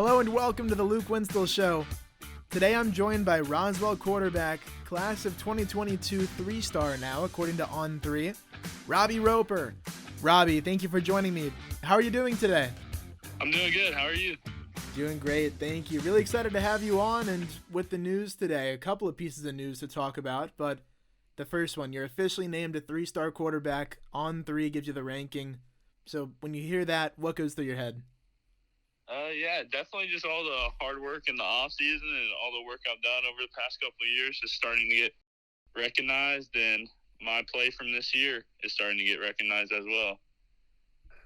Hello and welcome to the Luke Winstall Show. Today I'm joined by Roswell quarterback, class of 2022 3-star now, according to On3, Robbie Roper. Robbie, thank you for joining me. How are you doing today? I'm doing good. How are you? Doing great, thank you. Really excited to have you on, and with the news today, a couple of pieces of news to talk about, but the first one, you're officially named a 3-star quarterback. On3 gives you the ranking. So when you hear that, what goes through your head? Yeah, definitely just all the hard work in the off season and all the work I've done over the past couple of years is starting to get recognized, and my play from this year is starting to get recognized as well.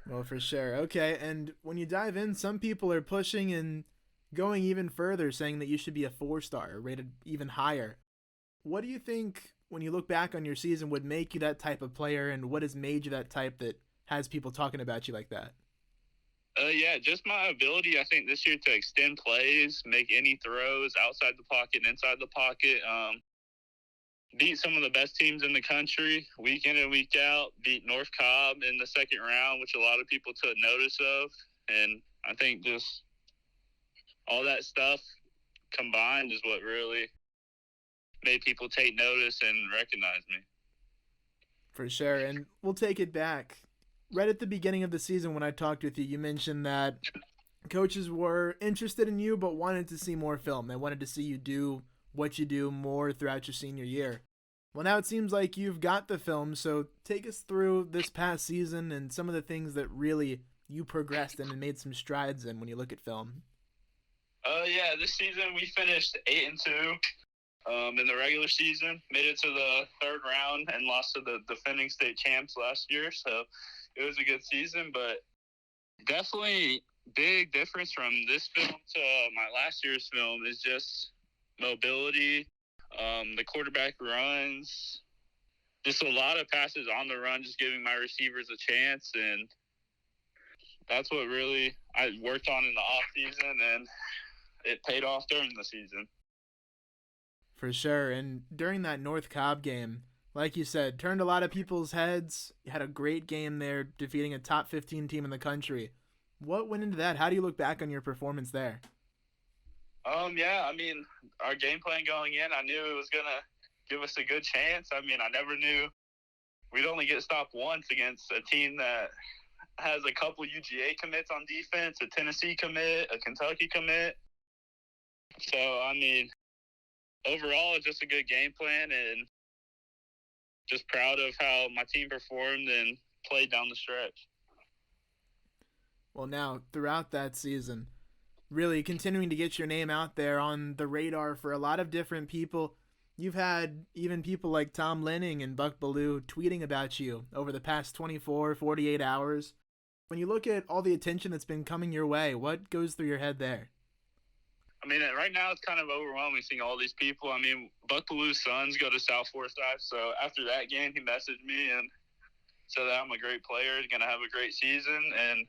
Well, for sure. Okay, and when you dive in, some people are pushing and going even further, saying that you should be a 4-star, rated even higher. What do you think, when you look back on your season, would make you that type of player, and what has made you that type that has people talking about you like that? Yeah, just my ability, I think, this year to extend plays, make any throws outside the pocket and inside the pocket, beat some of the best teams in the country week in and week out, beat North Cobb in the second round, which a lot of people took notice of. And I think just all that stuff combined is what really made people take notice and recognize me. For sure, and we'll take it back. Right at the beginning of the season when I talked with you, you mentioned that coaches were interested in you but wanted to see more film. They wanted to see you do what you do more throughout your senior year. Well, now it seems like you've got the film, so take us through this past season and some of the things that really you progressed in and made some strides in when you look at film. Yeah, this season we finished 8-2 in the regular season, made it to the third round and lost to the defending state champs last year, so it was a good season, but definitely big difference from this film to my last year's film is just mobility, the quarterback runs, just a lot of passes on the run, just giving my receivers a chance, and that's what really I worked on in the off season, and it paid off during the season. For sure, and during that North Cobb game, like you said, turned a lot of people's heads. You had a great game there, defeating a top 15 team in the country. What went into that? How do you look back on your performance there? Yeah, I mean, our game plan going in, I knew it was going to give us a good chance. I mean, I never knew we'd only get stopped once against a team that has a couple UGA commits on defense, a Tennessee commit, a Kentucky commit. So, I mean, overall, it's just a good game plan, and just proud of how my team performed and played down the stretch. Well, now, throughout that season, really continuing to get your name out there on the radar for a lot of different people. You've had even people like Tom Lenning and Buck Bellew tweeting about you over the past 24, 48 hours. When you look at all the attention that's been coming your way, what goes through your head there? I mean, right now it's kind of overwhelming seeing all these people. I mean, Buck Bellew's sons go to South Forsyth, so after that game, he messaged me and said that I'm a great player, going to have a great season. And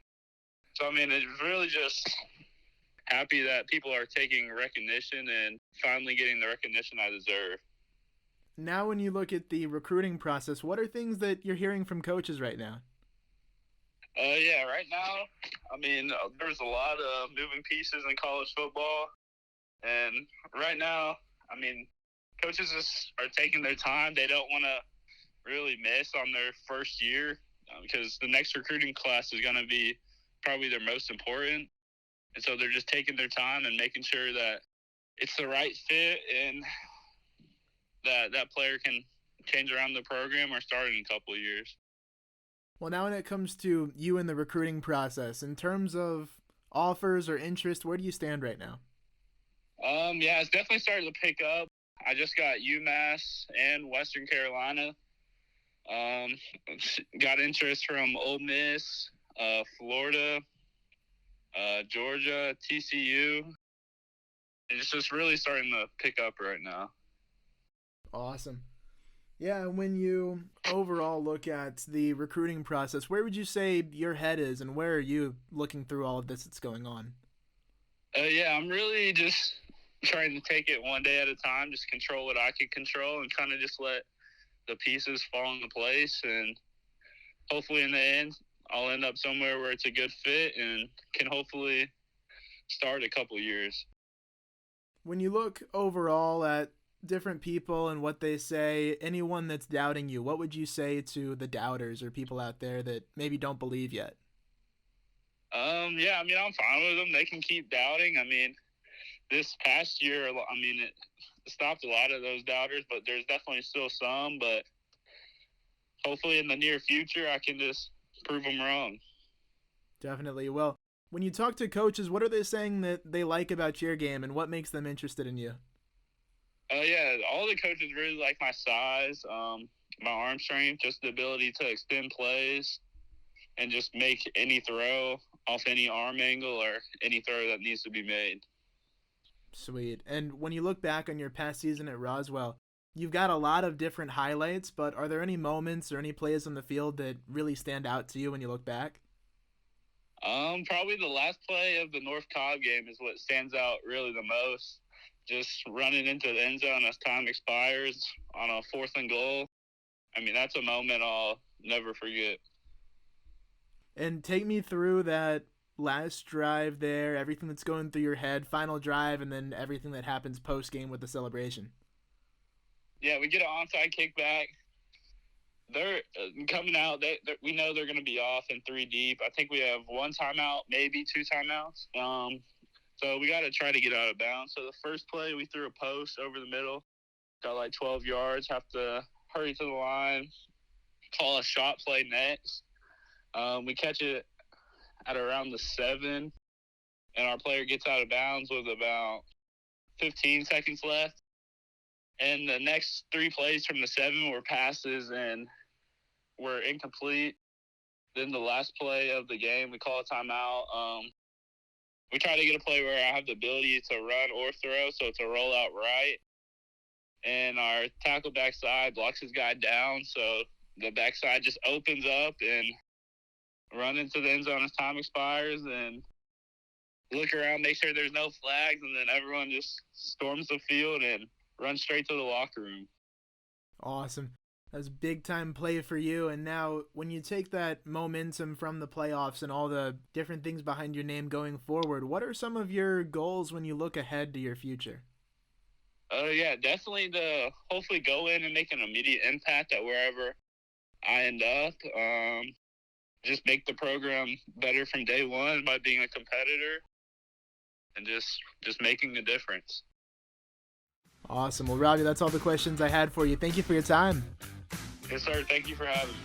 so, I mean, it's really just happy that people are taking recognition and finally getting the recognition I deserve. Now, when you look at the recruiting process, what are things that you're hearing from coaches right now? Yeah, right now, I mean, there's a lot of moving pieces in college football. And right now, I mean, coaches just are taking their time. They don't want to really miss on their first year because the next recruiting class is going to be probably their most important. And so they're just taking their time and making sure that it's the right fit and that player can change around the program or start in a couple of years. Well, now when it comes to you in the recruiting process, in terms of offers or interest, where do you stand right now? Yeah, it's definitely starting to pick up. I just got UMass and Western Carolina. Got interest from Ole Miss, Florida, Georgia, TCU. And it's just really starting to pick up right now. Awesome. Yeah, when you overall look at the recruiting process, where would you say your head is, and where are you looking through all of this that's going on? Yeah, I'm really just trying to take it one day at a time, just control what I can control and kind of just let the pieces fall into place. And hopefully in the end, I'll end up somewhere where it's a good fit and can hopefully start a couple years. When you look overall at different people and what they say, anyone that's doubting you, what would you say to the doubters or people out there that maybe don't believe yet? Yeah, I mean, I'm fine with them. They can keep doubting. I mean, this past year, I mean, it stopped a lot of those doubters, but there's definitely still some. But hopefully in the near future, I can just prove them wrong. Definitely. Well, when you talk to coaches, what are they saying that they like about your game and what makes them interested in you? Yeah, all the coaches really like my size, my arm strength, just the ability to extend plays and just make any throw off any arm angle or any throw that needs to be made. Sweet. And when you look back on your past season at Roswell, you've got a lot of different highlights, but are there any moments or any plays on the field that really stand out to you when you look back? Probably the last play of the North Cobb game is what stands out really the most. Just running into the end zone as time expires on a 4th and goal. I mean, that's a moment I'll never forget. And take me through that last drive there, everything that's going through your head, final drive, and then everything that happens post game with the celebration. Yeah, we get an onside kickback. They're coming out. We know they're going to be off in 3 deep. I think we have 1 timeout, maybe 2 timeouts. So we got to try to get out of bounds. So the first play, we threw a post over the middle, got like 12 yards, have to hurry to the line, call a shot play next. We catch it at around the 7, and our player gets out of bounds with about 15 seconds left. And the next 3 plays from the 7 were passes and were incomplete. Then the last play of the game, we call a timeout. We try to get a play where I have the ability to run or throw, so it's a rollout right. And our tackle backside blocks his guy down, so the backside just opens up and run into the end zone as time expires and look around, make sure there's no flags, and then everyone just storms the field and runs straight to the locker room. Awesome. That's a big time play for you. And now, when you take that momentum from the playoffs and all the different things behind your name going forward, what are some of your goals when you look ahead to your future? Yeah, definitely to hopefully go in and make an immediate impact at wherever I end up. Just make the program better from day one by being a competitor and just making a difference. Awesome. Well, Robbie, that's all the questions I had for you. Thank you for your time. Yes, sir. Thank you for having me.